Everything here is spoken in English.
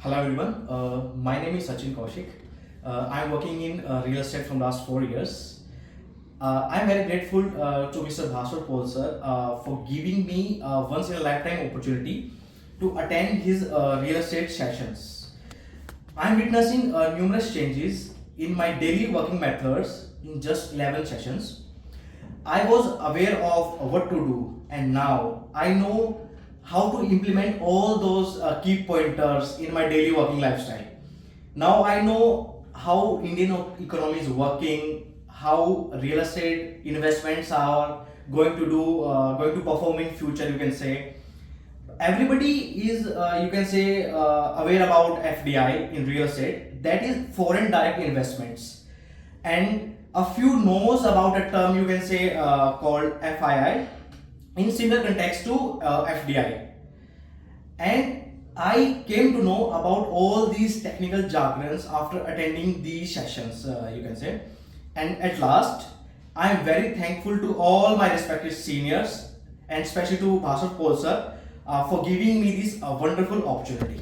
Hello everyone, my name is Sachin Kaushik. I'm working in real estate from last 4 years. I'm very grateful to Mr. 𝐓𝐨𝐻 sir for giving me once in a lifetime opportunity to attend his real estate sessions. I'm witnessing numerous changes in my daily working methods in just 11 sessions. I was aware of what to do, and now I know how to implement all those key pointers in my daily working lifestyle. Now I know how Indian economy is working, how real estate investments are going to perform in future. You can say everybody is you can say aware about FDI in real estate, that is foreign direct investments, and a few knows about a term you can say called FII in similar context to FDI. And I came to know about all these technical jargons after attending these sessions, you can say. And at last, I am very thankful to all my respected seniors and especially to 𝐓𝐻𝐻 sir for giving me this wonderful opportunity.